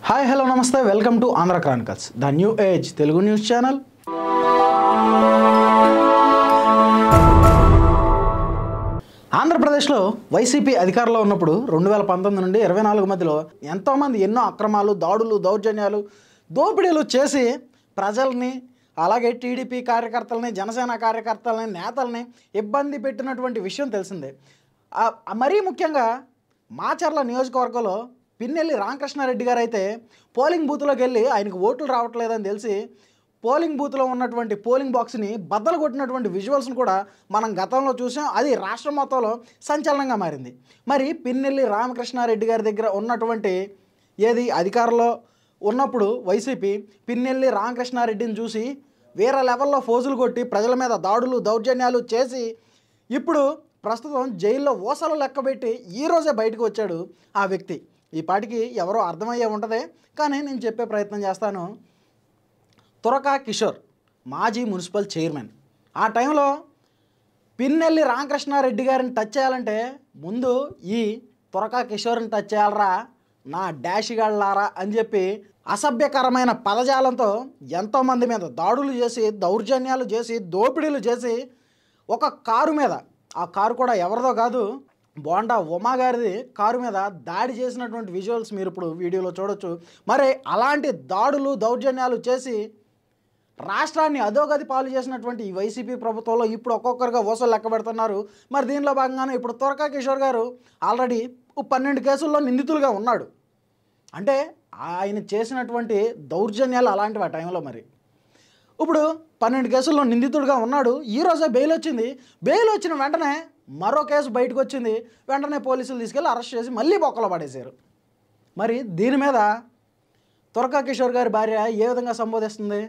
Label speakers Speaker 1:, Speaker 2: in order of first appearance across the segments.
Speaker 1: Hi hello నమస్తే welcome to Andhra Chronicles the new age Telugu news channel. ఆంధ్రప్రదేశ్లో YCP అధికారంలో ఉన్నప్పుడు 2019 నుండి 24 మధ్యలో ఎంతోమంది ఎన్నో అక్రమాలు, దాడులు, దౌర్జన్యాలు, దోపిడీలు చేసి ప్రజల్ని, అలాగే టీడీపీ కార్యకర్తలని, జనసేన కార్యకర్తలని, నేతల్ని ఇబ్బంది పెట్టినటువంటి విషయం తెలిసిందే. మరీ ముఖ్యంగా మాచర్ల నియోజకవర్గంలో పిన్నెల్లి రామకృష్ణారెడ్డి గారు అయితే పోలింగ్ బూత్లోకి వెళ్ళి ఆయనకు ఓట్లు రావట్లేదని తెలిసి పోలింగ్ బూత్లో ఉన్నటువంటి పోలింగ్ బాక్స్ని బద్దలు కొట్టినటువంటి విజువల్స్ని కూడా మనం గతంలో చూసాం. అది రాష్ట్ర మొత్తంలో సంచలనంగా మారింది. మరి పిన్నెల్లి రామకృష్ణారెడ్డి గారి దగ్గర ఉన్నటువంటి అధికారంలో ఉన్నప్పుడు వైసీపీ పిన్నెల్లి రామకృష్ణారెడ్డిని చూసి వేరే లెవెల్లో ఫోజులు కొట్టి ప్రజల మీద దాడులు, దౌర్జన్యాలు చేసి ఇప్పుడు ప్రస్తుతం జైల్లో ఊసలు లెక్కబెట్టి ఈరోజే బయటకు వచ్చాడు ఆ వ్యక్తి. ఈ పాటికి ఎవరో అర్థమయ్యే ఉంటుంది, కానీ నేను చెప్పే ప్రయత్నం చేస్తాను. తురకా కిషోర్ మాజీ మున్సిపల్ చైర్మన్. ఆ టైంలో పిన్నెల్లి రామకృష్ణారెడ్డి గారిని టచ్ చేయాలంటే ముందు ఈ తురకా కిషోర్ని టచ్ చేయాలరా నా డాషిగాళ్ళారా అని చెప్పి అసభ్యకరమైన పదజాలంతో ఎంతోమంది మీద దాడులు చేసి, దౌర్జన్యాలు చేసి, దోపిడీలు చేసి ఒక కారు మీద, ఆ కారు కూడా ఎవరిదో కాదు, బోండా ఉమా గారిది కారు మీద దాడి చేసినటువంటి విజువల్స్ మీరు ఇప్పుడు వీడియోలో చూడొచ్చు. మరి అలాంటి దాడులు, దౌర్జన్యాలు చేసి రాష్ట్రాన్ని అధోగతి పాలు చేసినటువంటి ఈ వైసీపీ ప్రభుత్వంలో ఇప్పుడు ఒక్కొక్కరుగా ఓసలు లెక్క పెడుతున్నారు. మరి దీనిలో భాగంగానే ఇప్పుడు తురకా కిషోర్ గారు ఆల్రెడీ 12 కేసుల్లో నిందితులుగా ఉన్నాడు. అంటే ఆయన చేసినటువంటి దౌర్జన్యాలు అలాంటివి ఆ టైంలో. మరి ఇప్పుడు 12 కేసుల్లో నిందితుడిగా ఉన్నాడు. ఈరోజే బెయిల్ వచ్చింది. బెయిల్ వచ్చిన వెంటనే మరో కేసు బయటకు వచ్చింది. వెంటనే పోలీసులు తీసుకెళ్ళి అరెస్ట్ చేసి మళ్ళీ బొక్కలో పడేశారు. మరి దీని మీద తురకా కిషోర్ గారి భార్య ఏ విధంగా సంబోధిస్తుంది?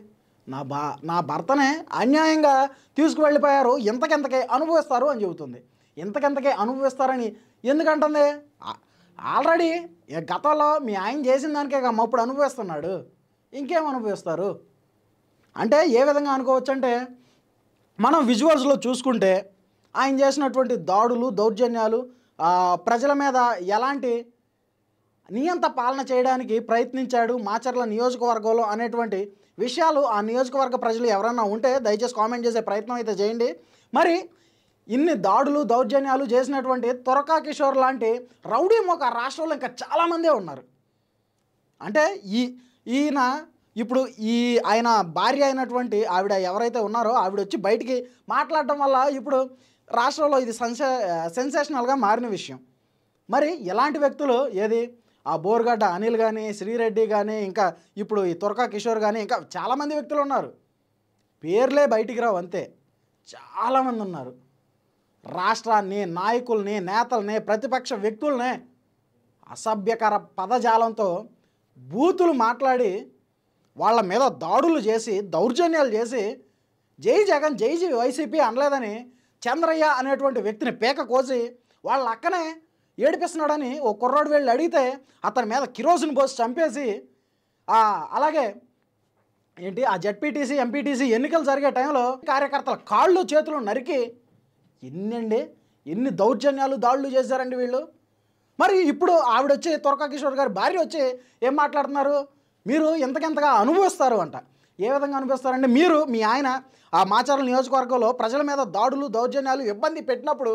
Speaker 1: నా భర్తనే అన్యాయంగా తీసుకువెళ్ళిపోయారు, ఇంతకెంతకే అనుభవిస్తారు అని చెబుతుంది. ఇంతకెంతకే అనుభవిస్తారని ఎందుకంటుంది? ఆల్రెడీ గతంలో మీ ఆయన చేసిన దానికే కమ్మ ఇప్పుడు అనుభవిస్తున్నాడు, ఇంకేం అనుభవిస్తారు అంటే ఏ విధంగా అనుకోవచ్చు అంటే, మనం విజువల్స్లో చూసుకుంటే ఆయన చేసినటువంటి దాడులు, దౌర్జన్యాలు, ప్రజల మీద ఎలాంటి నియంత పాలన చేయడానికి ప్రయత్నించాడు మాచర్ల నియోజకవర్గంలో అనేటువంటి విషయాలు ఆ నియోజకవర్గ ప్రజలు ఎవరన్నా ఉంటే దయచేసి కామెంట్ చేసే ప్రయత్నం అయితే చేయండి. మరి ఇన్ని దాడులు, దౌర్జన్యాలు చేసినటువంటి తురకా కిషోర్ లాంటి రౌడీ మొక రాష్ట్రంలో ఇంకా చాలామందే ఉన్నారు. అంటే ఈయన ఇప్పుడు ఆయన భార్య అయినటువంటి ఆవిడ ఎవరైతే ఉన్నారో ఆవిడ వచ్చి బయటికి మాట్లాడటం వల్ల ఇప్పుడు రాష్ట్రంలో ఇది సెన్సేషనల్గా మారిన విషయం. మరి ఎలాంటి వ్యక్తులు ఆ బోర్గడ్డ అనిల్ కానీ, శ్రీరెడ్డి కానీ, ఇంకా ఇప్పుడు ఈ తురకా కిషోర్ కానీ, ఇంకా చాలామంది వ్యక్తులు ఉన్నారు. పేర్లే బయటికి రావు అంతే. చాలామంది ఉన్నారు. రాష్ట్రాన్ని, నాయకుల్ని, నేతల్ని, ప్రతిపక్ష వ్యక్తుల్ని అసభ్యకర పదజాలంతో బూతులు మాట్లాడి వాళ్ళ మీద దాడులు చేసి, దౌర్జన్యాలు చేసి, జై జగన్, జై వైసీపీ అనలేదని చంద్రయ్య అనేటువంటి వ్యక్తిని పేక కోసి వాళ్ళ అక్కనే ఏడిపిస్తున్నాడని ఓ కుర్రాడు వెళ్ళి అడిగితే అతని మీద కిరోసిన్ పోసి చంపేసి, అలాగే ఆ జెడ్పీటీసీ, ఎంపీటీసీ ఎన్నికలు జరిగే టైంలో కార్యకర్తల కాళ్ళు, చేతులు నరికి ఎన్ని దౌర్జన్యాలు, దాడులు చేశారండి వీళ్ళు. మరి ఇప్పుడు ఆవిడ వచ్చి, తురకా కిషోర్ గారి భార్య వచ్చి ఏం మాట్లాడుతున్నారు? మీరు ఎంతకెంతగా అనుభవిస్తారు అంట. ఏ విధంగా అనుభవిస్తారంటే, మీరు మీ ఆయన ఆ మాచర్ల నియోజకవర్గంలో ప్రజల మీద దాడులు, దౌర్జన్యాలు, ఇబ్బంది పెట్టినప్పుడు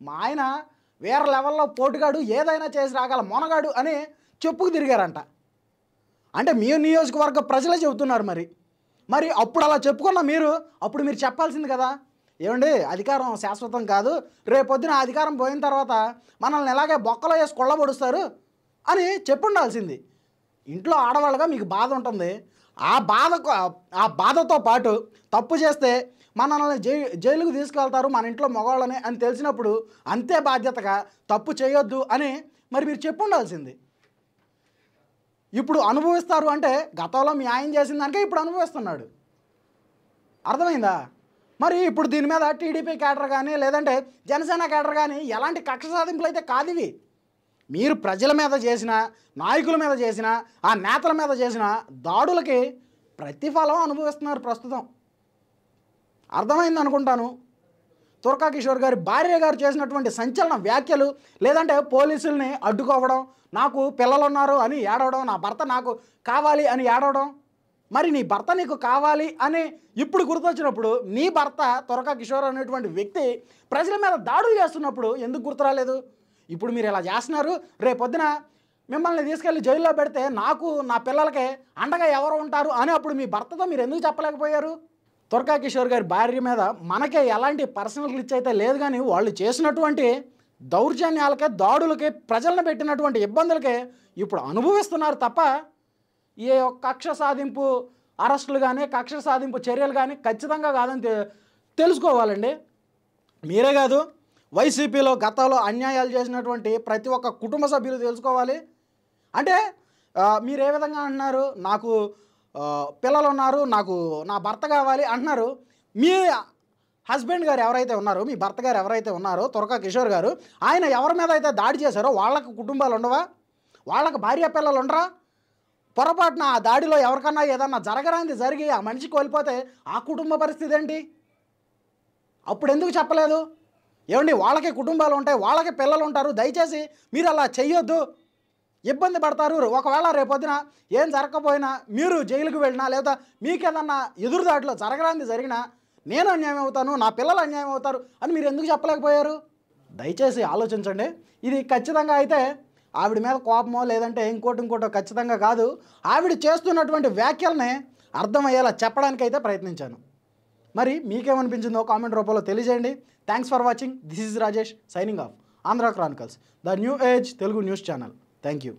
Speaker 1: మా ఆయన వేరే లెవెల్లో పోటుగాడు, ఏదైనా చేసి రాగల మొనగాడు అని చెప్పుకు తిరిగారంట. అంటే మీ నియోజకవర్గ ప్రజలే చెబుతున్నారు. మరి అప్పుడు అలా చెప్పుకున్న అప్పుడు మీరు చెప్పాల్సింది కదా, ఏమండి అధికారం శాశ్వతం కాదు, రేపొద్దున అధికారం పోయిన తర్వాత మనల్ని ఎలాగే బొక్కలో వేసి కొల్లబొడుస్తారు అని చెప్పుండాల్సింది. ఇంట్లో ఆడవాళ్ళగా మీకు బాధ ఉంటుంది. ఆ బాధతో పాటు తప్పు చేస్తే మనల్ని జైలుకు తీసుకెళ్తారు మన ఇంట్లో మగవాళ్ళని అని తెలిసినప్పుడు అంతే బాధ్యతగా తప్పు చేయొద్దు అని మరి మీరు చెప్పుండాల్సింది. ఇప్పుడు అనుభవిస్తారు అంటే గతంలో మీ ఆయన చేసిన దానికే ఇప్పుడు అనుభవిస్తున్నాడు. అర్థమైందా? మరి ఇప్పుడు దీని మీద టీడీపీ క్యాడర్ కానీ, లేదంటే జనసేన క్యాడర్ కానీ ఎలాంటి కక్ష సాధింపులు అయితే కాదు ఇవి. మీరు ప్రజల మీద చేసిన, నాయకుల మీద చేసిన, ఆ నేతల మీద చేసిన దాడులకి ప్రతిఫలం అనుభవిస్తున్నారు ప్రస్తుతం. అర్థమైంది అనుకుంటాను. తురకా కిషోర్ గారి భార్య గారు చేసినటువంటి సంచలన వ్యాఖ్యలు, లేదంటే పోలీసుల్ని అడ్డుకోవడం, నాకు పిల్లలు ఉన్నారు అని ఏడవడం, నా భర్త నాకు కావాలి అని ఏడవడం. మరి నీ భర్త నీకు కావాలి అని ఇప్పుడు గుర్తొచ్చినప్పుడు నీ భర్త తురకా కిషోర్ అనేటువంటి వ్యక్తి ప్రజల మీద దాడులు చేస్తున్నప్పుడు ఎందుకు గుర్తు రాలేదు? ఇప్పుడు మీరు ఇలా చేస్తున్నారు, రేపొద్దున మిమ్మల్ని తీసుకెళ్ళి జైల్లో పెడితే నాకు నా పిల్లలకే అండగా ఎవరు ఉంటారు అని అప్పుడు మీ భర్తతో మీరు ఎందుకు చెప్పలేకపోయారు? తురకా కిషోర్ గారి భార్య మీద మనకే ఎలాంటి పర్సనల్ గ్లిచ్ అయితే లేదు, కానీ వాళ్ళు చేసినటువంటి దౌర్జన్యాలకే, దాడులకే, ప్రజలను పెట్టినటువంటి ఇబ్బందులకే ఇప్పుడు అనుభవిస్తున్నారు తప్ప ఏ కక్ష సాధింపు అరెస్టులు కానీ, కక్ష సాధింపు చర్యలు కానీ ఖచ్చితంగా కాదని తెలుసుకోవాలండి. మీరే కాదు, వైసీపీలో గతంలో అన్యాయాలు చేసినటువంటి ప్రతి ఒక్క కుటుంబ సభ్యులు తెలుసుకోవాలి. అంటే మీరు ఏ విధంగా అంటున్నారు, నాకు పిల్లలు ఉన్నారు, నాకు నా భర్త కావాలి అంటున్నారు. మీ హస్బెండ్ గారు ఎవరైతే ఉన్నారో, మీ భర్త గారు ఎవరైతే ఉన్నారో తురకా కిషోర్ గారు, ఆయన ఎవరి మీద అయితే దాడి చేశారో వాళ్ళకు కుటుంబాలు ఉండవా? వాళ్ళకు భార్య పిల్లలు ఉండరా? పొరపాటున ఆ దాడిలో ఎవరికన్నా ఏదన్నా జరగరాంది జరిగి ఆ మనిషి కోల్పోతే ఆ కుటుంబ పరిస్థితి ఏంటి? అప్పుడు ఎందుకు చెప్పలేదు? ఏమండి, వాళ్ళకి కుటుంబాలు ఉంటాయి, వాళ్ళకి పిల్లలు ఉంటారు, దయచేసి మీరు అలా చెయ్యొద్దు, ఇబ్బంది పడతారు. ఒకవేళ రేపొద్దున ఏం జరగకపోయినా మీరు జైలుకు వెళ్ళినా, లేదా మీకేదన్నా ఎదురుదాడిలో జరగరాంది జరిగినా నేను అన్యాయం అవుతాను, నా పిల్లలు అన్యాయం అవుతారు అని మీరు ఎందుకు చెప్పలేకపోయారు? దయచేసి ఆలోచించండి. ఇది ఖచ్చితంగా అయితే ఆవిడ మీద కోపమో లేదంటే ఇంకోటో ఖచ్చితంగా కాదు. ఆవిడ చేస్తున్నటువంటి వ్యాఖ్యల్ని అర్థమయ్యేలా చెప్పడానికైతే ప్రయత్నించాను. మరి మీకేమనిపించిందో కామెంట్ రూపంలో తెలియజేయండి. Thanks for watching. This is Rajesh signing off. Andhra Chronicles, the new age Telugu news channel. Thank you.